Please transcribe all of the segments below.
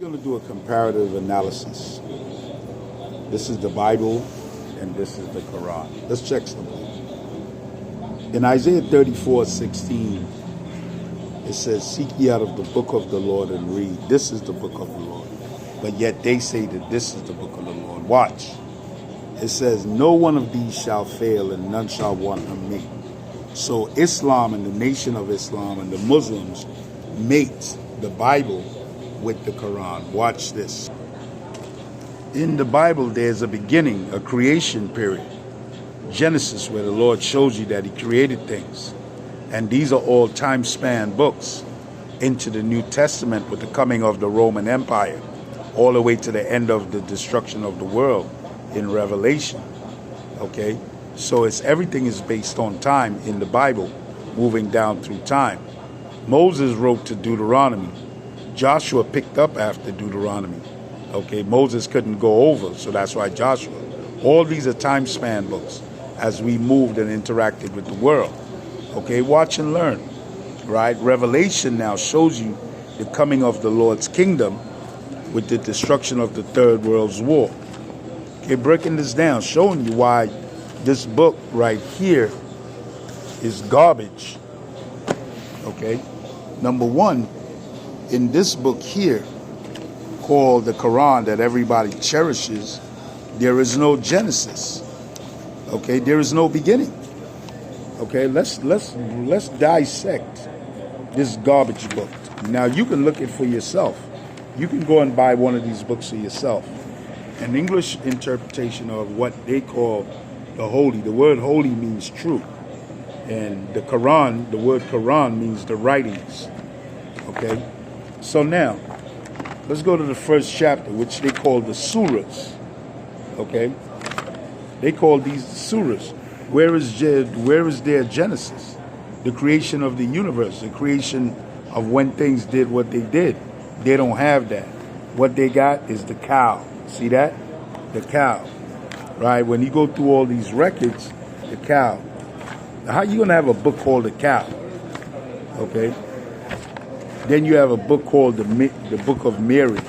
We're going to do a comparative analysis. This is the Bible and this is the Koran. Let's check something. In Isaiah 34:16, it says, "Seek ye out of the book of the Lord and read. This is the book of the Lord." But yet they say that this is the book of the Lord. Watch. It says, "No one of these shall fail, and none shall want to mate." So Islam and the Nation of Islam and the Muslims mate the Bible with the Quran. Watch this. In the Bible, there's a beginning, a creation period. Genesis, where the Lord shows you that he created things. And these are all time span books into the New Testament with the coming of the Roman Empire, all the way to the end of the destruction of the world in Revelation. Okay? So everything is based on time in the Bible, moving down through time. Moses wrote to Deuteronomy. Joshua picked up after Deuteronomy. Okay, Moses couldn't go over, so that's why Joshua. All these are time span books as we moved and interacted with the world. Okay, watch and learn. Right? Revelation now shows you the coming of the Lord's kingdom with the destruction of the Third World War. Okay, breaking this down, showing you why this book right here is garbage. Okay, number one, in this book here, called the Quran, that everybody cherishes, there is no Genesis. Okay, there is no beginning. Okay, let's dissect this garbage book. Now you can look it for yourself. You can go and buy one of these books for yourself. An English interpretation of what they call the holy. The word holy means true. And the Quran, the word Quran means the writings. Okay? So now, let's go to the first chapter, which they call the surahs. Okay? They call these surahs. Where is their Genesis? The creation of the universe, the creation of when things did what they did. They don't have that. What they got is the cow. See that? The cow. Right? When you go through all these records, the cow. How you going to have a book called The Cow? Okay? Then you have a book called the Book of Mary.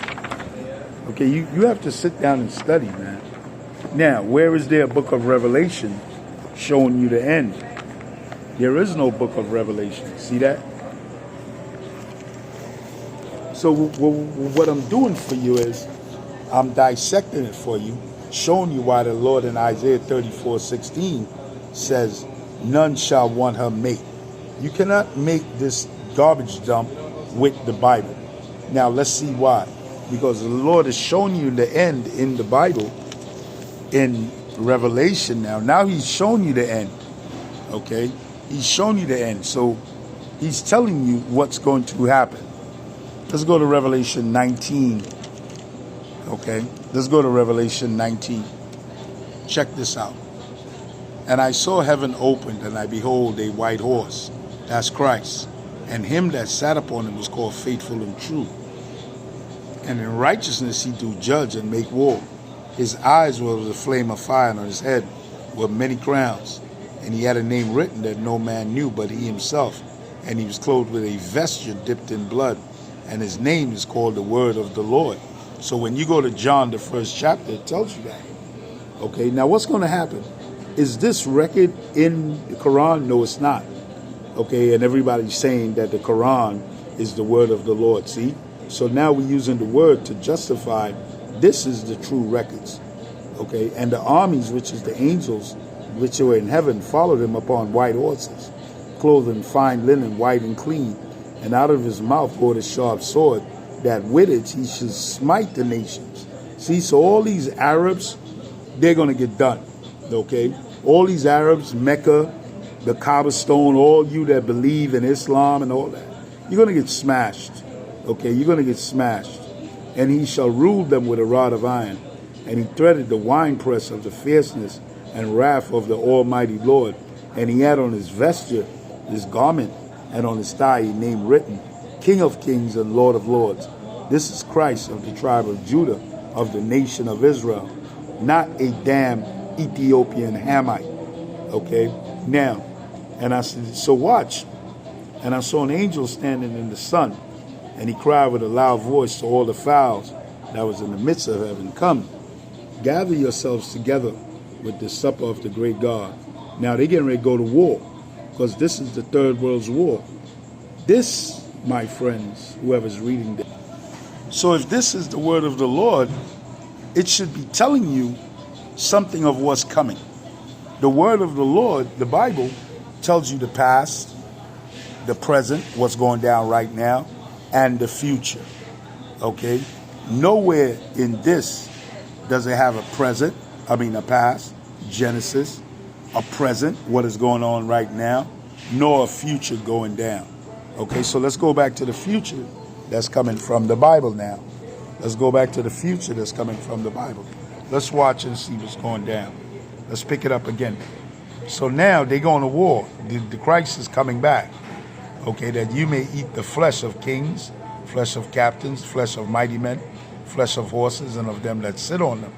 Okay, you have to sit down and study, man. Now, where is there a book of Revelation showing you the end? There is no book of Revelation. See that? So what I'm doing for you is I'm dissecting it for you, showing you why the Lord in Isaiah 34:16 says, "None shall want her mate." You cannot make this garbage dump with the Bible. Now let's see why. Because the Lord is showing you the end in the Bible, in Revelation now. Now he's showing you the end. Okay? He's showing you the end. So he's telling you what's going to happen. Let's go to Revelation 19. Okay? Let's go to Revelation 19. Check this out. "And I saw heaven opened, and I behold a white horse." That's Christ. "And him that sat upon him was called Faithful and True. And in righteousness he do judge and make war. His eyes were as a flame of fire, and on his head were many crowns. And he had a name written that no man knew but he himself. And he was clothed with a vesture dipped in blood. And his name is called the Word of the Lord." So when you go to John, the first chapter, it tells you that. Okay, now what's going to happen? Is this record in the Quran? No, it's not. Okay, and everybody's saying that the Quran is the word of the Lord. See? So now we're using the word to justify this is the true records. Okay, and the armies, which is the angels, which were in heaven, followed him upon white horses, clothed in fine linen, white and clean. And out of his mouth poured a sharp sword, that with it he should smite the nations. See, so all these Arabs, they're going to get done. Okay? All these Arabs, Mecca, the Kaaba stone, all you that believe in Islam and all that, you're going to get smashed. Okay, you're going to get smashed. "And he shall rule them with a rod of iron. And he threaded the winepress of the fierceness and wrath of the Almighty Lord. And he had on his vesture, his garment, and on his thigh a name written, King of Kings and Lord of Lords. This is Christ of the tribe of Judah, of the nation of Israel, not a damn Ethiopian Hamite." Okay, now, and I said, so watch. "And I saw an angel standing in the sun, And he cried with a loud voice to all the fowls that was in the midst of heaven, come, gather yourselves together with the supper of the great God. Now they're getting ready to go to war, because this is the third world's war. This, my friends, whoever's reading this. So if this is the word of the Lord, it should be telling you something of what's coming. The word of the Lord, the Bible, tells you the past, the present, what's going down right now, and the future. Okay? Nowhere in this does it have a past, Genesis, a present, what is going on right now, nor a future going down. Okay, so let's go back to the future that's coming from the Bible now. Let's go back to the future that's coming from the Bible. Let's watch and see what's going down. Let's pick it up again. So now they're going to war. The Christ is coming back. Okay, that you may eat the flesh of kings, flesh of captains, flesh of mighty men, flesh of horses and of them that sit on them,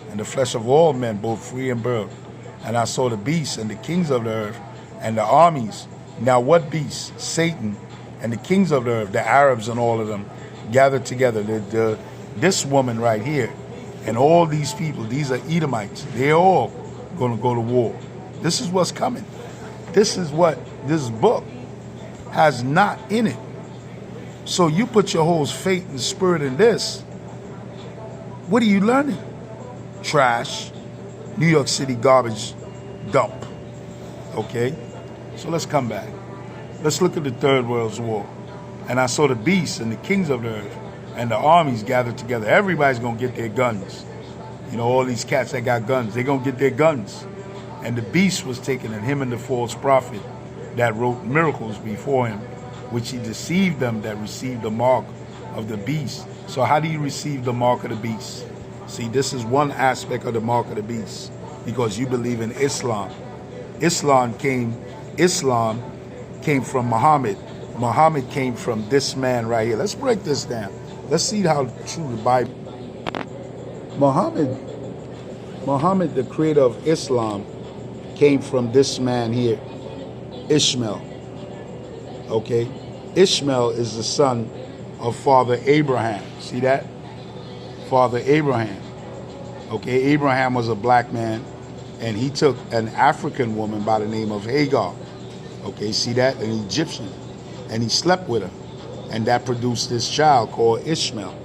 and the flesh of all men, both free and bond. And I saw the beasts and the kings of the earth and the armies. Now what beasts? Satan and the kings of the earth, the Arabs and all of them, gathered together. This woman right here and all these people, these are Edomites. They're all going to go to war. This is what's coming. This is what this book has not in it. So you put your whole faith and spirit in this. What are you learning? Trash. New York City garbage dump. Okay? So let's come back. Let's look at the Third World's War. And I saw the beasts and the kings of the earth and the armies gathered together. Everybody's going to get their guns. You know, all these cats that got guns, they're going to get their guns. And the beast was taken, and him and the false prophet that wrote miracles before him, which he deceived them that received the mark of the beast. So how do you receive the mark of the beast? See, this is one aspect of the mark of the beast, because you believe in Islam. Islam came from Muhammad. Muhammad came from this man right here. Let's break this down. Let's see how true the Bible. Muhammad, the creator of Islam, came from this man here, Ishmael. Okay? Ishmael is the son of Father Abraham. See that? Father Abraham. Okay, Abraham was a black man, and he took an African woman by the name of Hagar. Okay, see that? An Egyptian. And he slept with her. And that produced this child called Ishmael.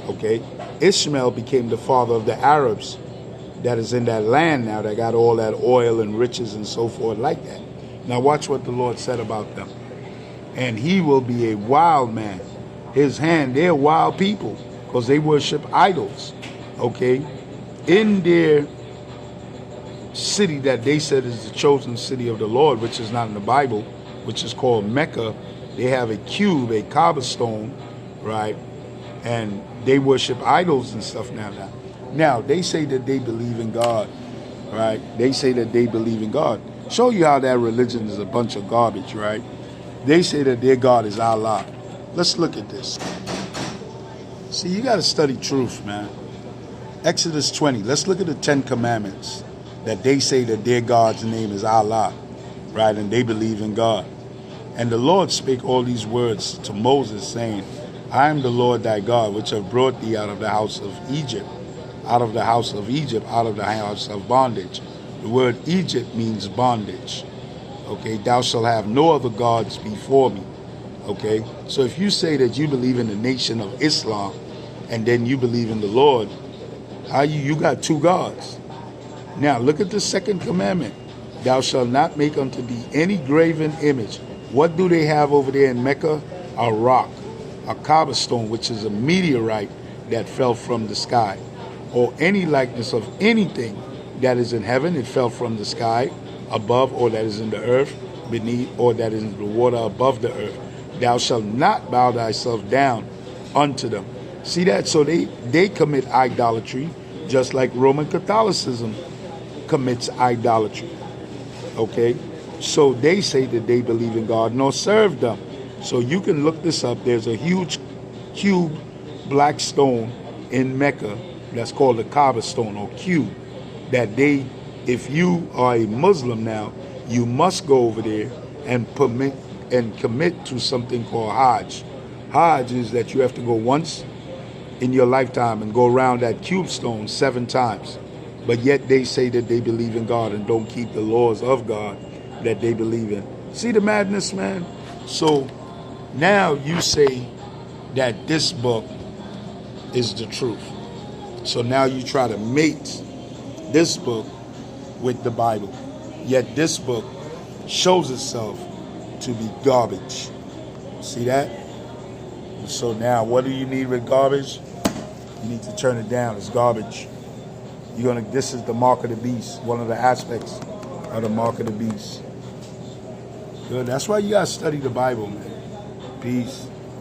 Okay? Ishmael became the father of the Arabs that is in that land now, that got all that oil and riches and so forth like that. Now watch what the Lord said about them. And he will be a wild man. His hand, they're wild people because they worship idols. Okay? In their city that they said is the chosen city of the Lord, which is not in the Bible, which is called Mecca, they have a cube, a Kaaba stone, right? And they worship idols and stuff now. Now, they say that they believe in God, right? They say that they believe in God. Show you how that religion is a bunch of garbage, right? They say that their God is Allah. Let's look at this. See, you got to study truth, man. Exodus 20. Let's look at the 10 Commandments that they say that their God's name is Allah, right? And they believe in God. And the Lord spake all these words to Moses, saying, I am the Lord thy God, which have brought thee out of the house of Egypt, out of the house of Egypt, out of the house of bondage. The word Egypt means bondage. Okay, thou shalt have no other gods before me. Okay, so if you say that you believe in the nation of Islam, and then you believe in the Lord, how you got two gods? Now look at the second commandment. Thou shalt not make unto thee any graven image. What do they have over there in Mecca? A rock, a Kaaba stone, which is a meteorite that fell from the sky, or any likeness of anything that is in heaven, it fell from the sky above, or that is in the earth beneath, or that is in the water above the earth. Thou shalt not bow thyself down unto them. See that? So they commit idolatry, just like Roman Catholicism commits idolatry. Okay? So they say that they believe in God, nor serve them. So you can look this up. There's a huge cube black stone in Mecca that's called the Kaaba stone, or cube, that they, if you are a Muslim now, you must go over there and commit to something called Hajj. Hajj is that you have to go once in your lifetime and go around that cube stone 7 times. But yet they say that they believe in God and don't keep the laws of God that they believe in. See the madness, man? So now you say that this book is the truth. So now you try to mate this book with the Bible. Yet this book shows itself to be garbage. See that? So now what do you need with garbage? You need to turn it down. It's garbage. This is the mark of the beast, one of the aspects of the mark of the beast. Good. That's why you gotta study the Bible, man. Peace.